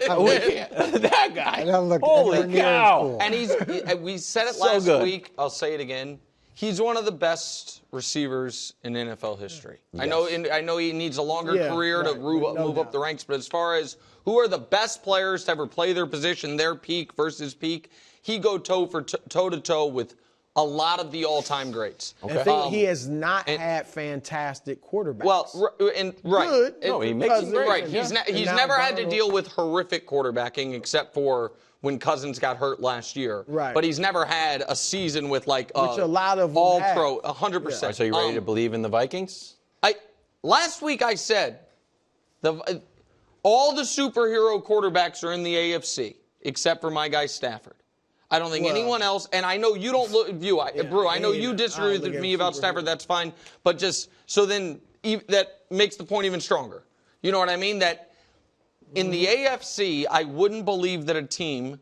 That guy. Holy cow. And we said it last week. I'll say it again. He's one of the best receivers in NFL history. Yes. I know he needs a longer career to move up the ranks, but as far as who are the best players to ever play their position, their peak versus peak, he go toe-to-toe with a lot of the all-time greats. Okay. I think he has not had fantastic quarterbacks. Well, right. Good. No, he makes it great. Right. He's never had to deal with horrific quarterbacking except for when Cousins got hurt last year. Right. But he's never had a season with like which a lot of all-pro, 100%. Yeah. So you ready to believe in the Vikings? Last week I said all the superhero quarterbacks are in the AFC except for my guy Stafford. I don't think anyone else, and I know you don't Brew, I know you disagree with me about Stafford, that's fine, but just, so then that makes the point even stronger. You know what I mean? That in the AFC, I wouldn't believe that a team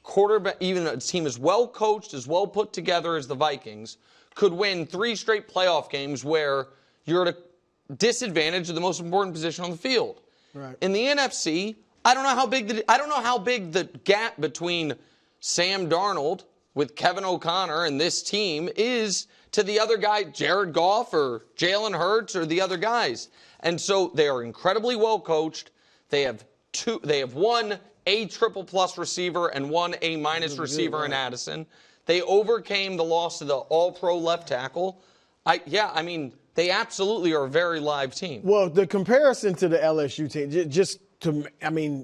as well coached, as well put together as the Vikings, could win 3 straight playoff games where you're at a disadvantage of the most important position on the field. Right. In the NFC, I don't know how big the gap between Sam Darnold with Kevin O'Connor and this team is to the other guy, Jared Goff or Jalen Hurts or the other guys. And so they are incredibly well coached. They have one A triple plus receiver and one A minus receiver in Addison. They overcame the loss of the all-pro left tackle. They absolutely are a very live team. Well, the comparison to the LSU team,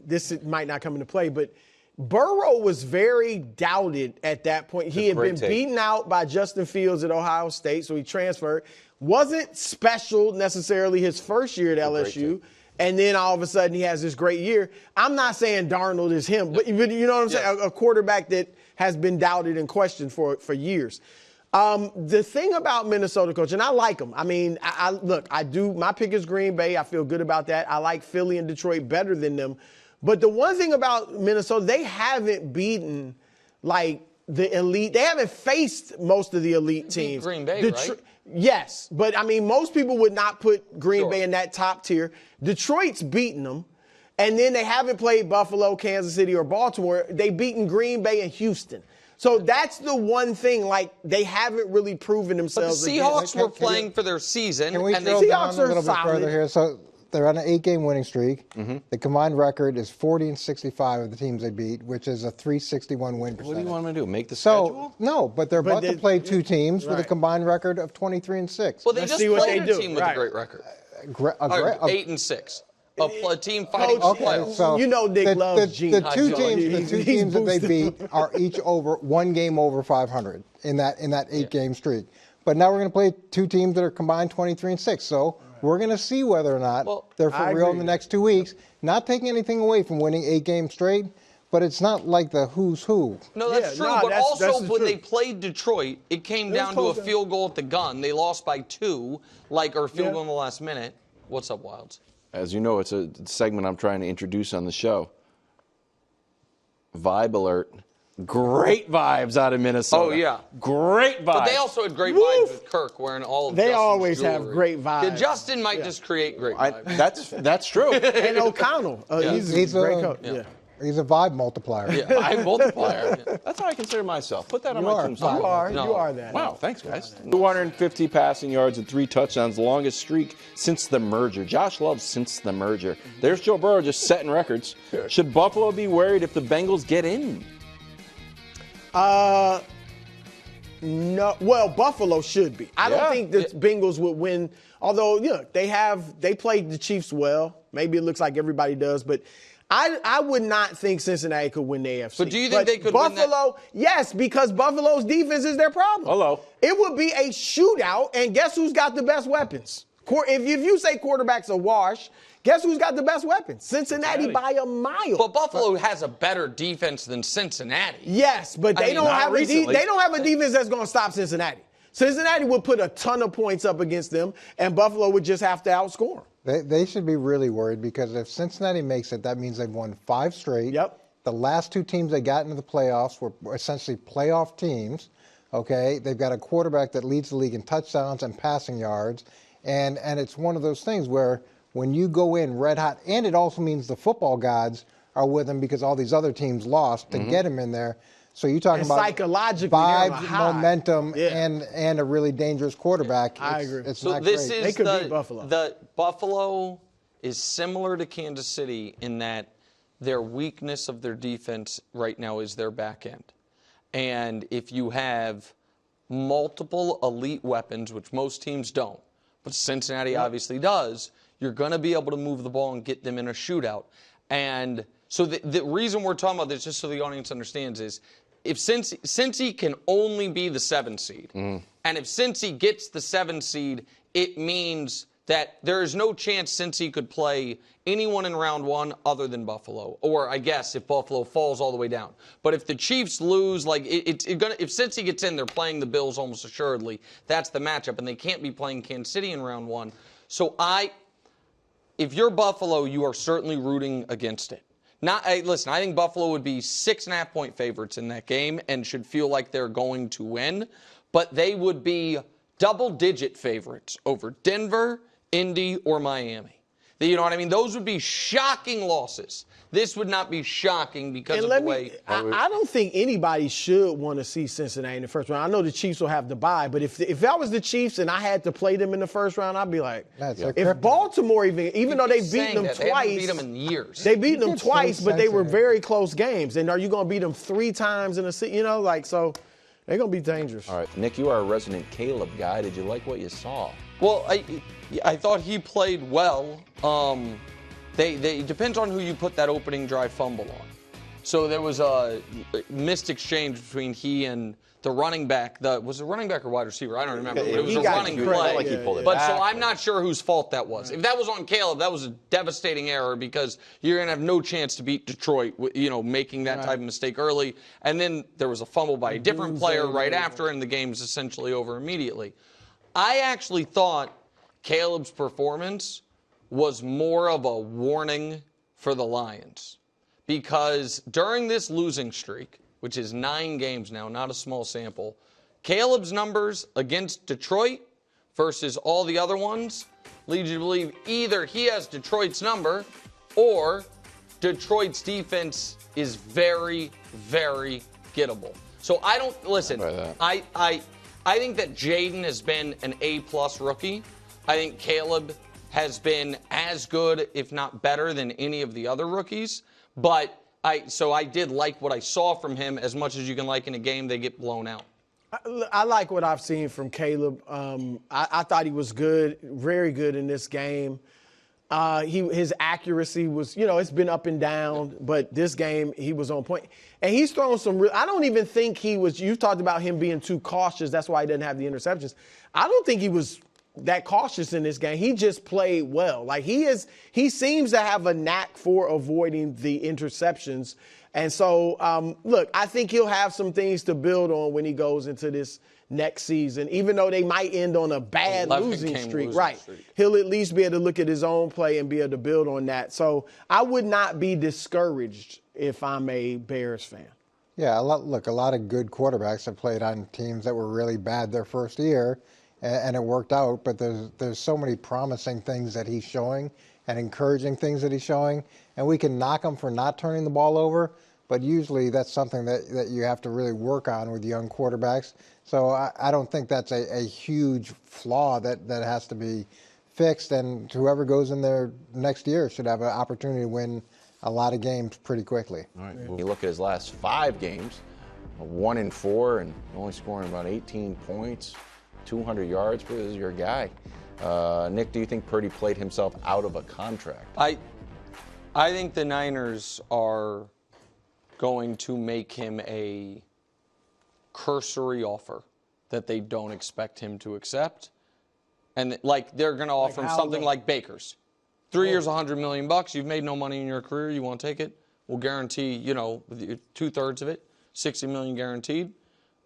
this might not come into play, but Burrow was very doubted at that point. He had been beaten out by Justin Fields at Ohio State, so he transferred. Wasn't special necessarily his first year at LSU. And then all of a sudden he has this great year. I'm not saying Darnold is him, but you know what I'm saying? A quarterback that has been doubted and questioned for years. The thing about Minnesota, coach, and I like them. I mean, I do. My pick is Green Bay. I feel good about that. I like Philly and Detroit better than them. But the one thing about Minnesota, they haven't beaten like the elite. They haven't faced most of the elite teams. Green Bay, right? Yes, but I mean, most people would not put Green Bay in that top tier. Detroit's beaten them, and then they haven't played Buffalo, Kansas City, or Baltimore. They've beaten Green Bay and Houston. So that's the one thing, like, they haven't really proven themselves. But the Seahawks were playing for their season. Can we and the Seahawks are a little bit further here? So they're on an 8-game winning streak. Mm-hmm. The combined record is 40-65 of the teams they beat, which is a 361 win percentage. What do you want them to do? Make the schedule? No, but they're about to play 2 teams with a combined record of 23-6. Well, they just played a team with a great record. 8-6. A team fighting for playoffs. So you know Nick loves Gene. The two teams that they beat are each over 1 game over 500 in that 8-game streak. But now we're going to play 2 teams that are combined 23-6. So we're going to see whether or not they're for real in the next 2 weeks. Not taking anything away from winning 8 games straight, but it's not like the who's who. No, that's true. But also, when they played Detroit, it came down to a field goal at the gun. They lost by 2, or a field goal in the last minute. What's up, Wilds? As you know, it's a segment I'm trying to introduce on the show. Vibe alert. Great vibes out of Minnesota. Oh, yeah. Great vibes. But they also had great vibes with Kirk wearing all of Justin's always jewelry. have great vibes. Yeah, Justin might just create great vibes. That's true. And O'Connell. He's a great coach. Yeah. He's a vibe multiplier. Yeah, vibe multiplier. Yeah. That's how I consider myself. Put that on my tombstone. You are that. Wow, thanks, guys. 250 passing yards and 3 touchdowns, the longest streak since the merger. Josh loves since the merger. There's Joe Burrow just setting records. Should Buffalo be worried if the Bengals get in? No. Well, Buffalo should be. I don't think the Bengals would win. Although, they played the Chiefs well. Maybe it looks like everybody does, but I would not think Cincinnati could win the AFC. But do you think they could Buffalo, win that? Yes, because Buffalo's defense is their problem. Hello. It would be a shootout, and guess who's got the best weapons? If you say quarterback's a wash, guess who's got the best weapons? Cincinnati by a mile. But Buffalo has a better defense than Cincinnati. Yes, but they don't have a defense that's going to stop Cincinnati. Cincinnati would put a ton of points up against them, and Buffalo would just have to outscore them. They should be really worried because if Cincinnati makes it, that means they've won 5 straight. Yep. The last 2 teams they got into the playoffs were essentially playoff teams. Okay, they've got a quarterback that leads the league in touchdowns and passing yards, and it's one of those things where when you go in red hot, and it also means the football gods are with him because all these other teams lost to get him in there. So you're talking about psychologically vibes, momentum, and a really dangerous quarterback. I agree. It's so not this great. is They could beat Buffalo. The Buffalo is similar to Kansas City in that their weakness of their defense right now is their back end. And if you have multiple elite weapons, which most teams don't, but Cincinnati obviously does, you're going to be able to move the ball and get them in a shootout. And so the reason we're talking about this, just so the audience understands, is if Cincy can only be the 7 seed, and if Cincy gets the 7 seed, it means that there is no chance Cincy could play anyone in round 1 other than Buffalo, or I guess if Buffalo falls all the way down. But if the Chiefs lose, like if Cincy gets in, they're playing the Bills almost assuredly. That's the matchup, and they can't be playing Kansas City in round 1. So if you're Buffalo, you are certainly rooting against it. Listen, I think Buffalo would be 6.5-point favorites in that game and should feel like they're going to win, but they would be double-digit favorites over Denver, Indy, or Miami. You know what I mean? Those would be shocking losses. This would not be shocking because of the way. I don't think anybody should want to see Cincinnati in the first round. I know the Chiefs will have the bye, but if I was the Chiefs and I had to play them in the first round, I'd be like, if Baltimore, even though they've beaten them twice, they haven't beat them in years. They beat them twice, but they were very close games. And are you going to beat them 3 times in a season? You know, like, so they're going to be dangerous. All right, Nick, you are a resident Caleb guy. Did you like what you saw? Well, I thought he played well. It depends on who you put that opening drive fumble on. So there was a missed exchange between he and the running back. Was it running back or wide receiver? I don't remember. But it was a running play. Like he pulled it but back, so I'm not sure whose fault that was. If that was on Caleb, that was a devastating error because you're going to have no chance to beat Detroit, making that type of mistake early. And then there was a fumble by a different player right after, and the game's essentially over immediately. I actually thought Caleb's performance was more of a warning for the Lions because during this losing streak, which is 9 games now, not a small sample, Caleb's numbers against Detroit versus all the other ones lead you to believe either he has Detroit's number or Detroit's defense is very, very gettable. So I don't, listen, I think that Jaden has been an A-plus rookie. I think Caleb has been as good, if not better, than any of the other rookies. But I did like what I saw from him as much as you can like in a game they get blown out. I like what I've seen from Caleb. I thought he was good, very good in this game. His accuracy was, it's been up and down, but this game he was on point. And he's thrown some I don't even think he was, you talked about him being too cautious. That's why he doesn't have the interceptions. I don't think he was that cautious in this game. He just played well. Like he seems to have a knack for avoiding the interceptions. And so, look, I think he'll have some things to build on when he goes into this next season, even though they might end on a bad losing streak. He'll at least be able to look at his own play and be able to build on that. So I would not be discouraged if I'm a Bears fan. Yeah, a lot of good quarterbacks have played on teams that were really bad their first year, and it worked out. But there's so many promising things that he's showing and encouraging things that he's showing, and we can knock him for not turning the ball over, but usually that's something that you have to really work on with young quarterbacks. So I don't think that's a huge flaw that has to be fixed, and whoever goes in there next year should have an opportunity to win a lot of games pretty quickly. All right. You look at his last 5 games, 1-4, and only scoring about 18 points, 200 yards. This is your guy. Nick, do you think Purdy played himself out of a contract? I think the Niners are going to make him a cursory offer that they don't expect him to accept. And they're going to offer him something like Baker's. 3 years, $100 million. You've made no money in your career. You want to take it? We'll guarantee, 2/3 of it, $60 million guaranteed.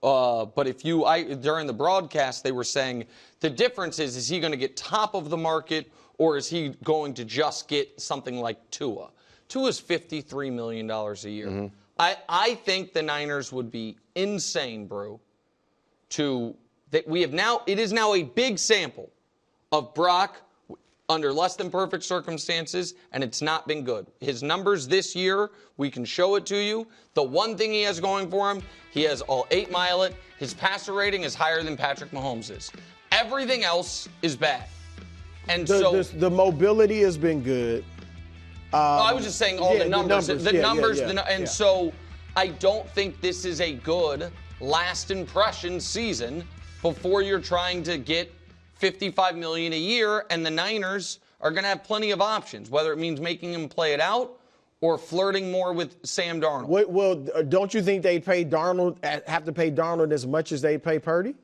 But during the broadcast, they were saying the difference is he going to get top of the market or is he going to just get something like Tua? Tua's $53 million a year. Mm-hmm. I think the Niners would be insane, Brew, it is now a big sample of Brock under less than perfect circumstances, and it's not been good. His numbers this year, we can show it to you. The one thing he has going for him, he has all 8-mile it. His passer rating is higher than Patrick Mahomes'. Everything else is bad. And the mobility has been good. I was just saying the numbers. So I don't think this is a good last impression season before you're trying to get $55 million a year, and the Niners are going to have plenty of options, whether it means making him play it out or flirting more with Sam Darnold. Well, don't you think they have to pay Darnold as much as they pay Purdy?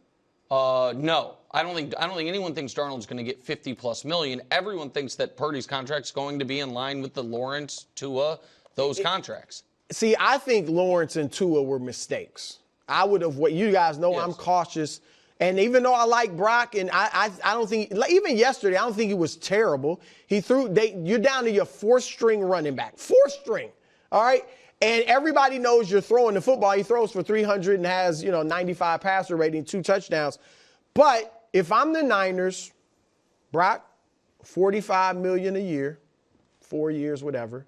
No. I don't think anyone thinks Darnold's going to get $50+ million. Everyone thinks that Purdy's contract's going to be in line with the Lawrence, Tua, those contracts. See, I think Lawrence and Tua were mistakes. I would have. What you guys know, yes. I'm cautious. And even though I like Brock, and I don't think, even yesterday, I don't think he was terrible. You're down to your 4th-string running back. 4th string, all right? And everybody knows you're throwing the football. He throws for 300 and has, 95 passer rating, 2 touchdowns. But if I'm the Niners, Brock, $45 million a year, 4 years, whatever.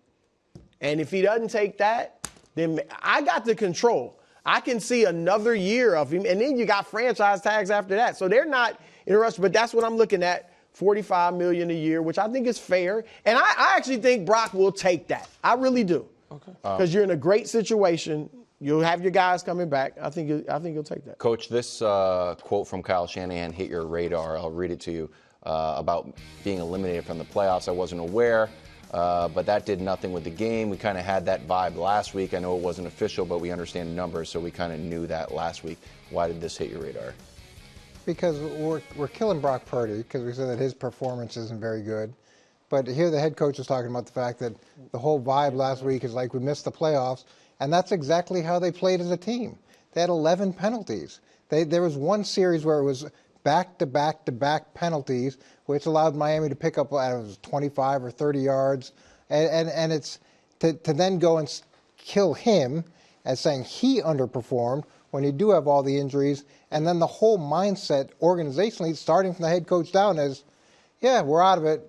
And if he doesn't take that, then I got the control. I can see another year of him, and then you got franchise tags after that. So they're not in a rush, but that's what I'm looking at, $45 million a year, which I think is fair. And I actually think Brock will take that. I really do. Okay. Because you're in a great situation. You'll have your guys coming back. I think you'll take that. Coach, this quote from Kyle Shanahan hit your radar. I'll read it to you about being eliminated from the playoffs. I wasn't aware. But that did nothing with the game. We kind of had that vibe last week. I know it wasn't official, but we understand numbers, so we kind of knew that last week. Why did this hit your radar? Because we're killing Brock Purdy because we said that his performance isn't very good. But here the head coach is talking about the fact that the whole vibe last week is like we missed the playoffs, and that's exactly how they played as a team. They had 11 penalties. There was one series where it was back-to-back-to-back penalties, which allowed Miami to pick up 25 or 30 yards. And it's to then go and kill him as saying he underperformed when you do have all the injuries. And then the whole mindset organizationally, starting from the head coach down, is, yeah, we're out of it.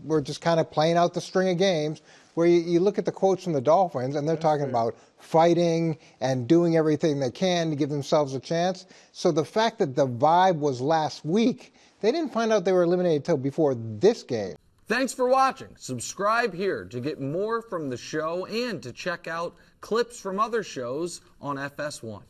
We're just kind of playing out the string of games. Where you look at the quotes from the Dolphins, and they're talking about fighting and doing everything they can to give themselves a chance. So the fact that the vibe was last week, they didn't find out they were eliminated until before this game. Thanks for watching. Subscribe here to get more from the show and to check out clips from other shows on FS1.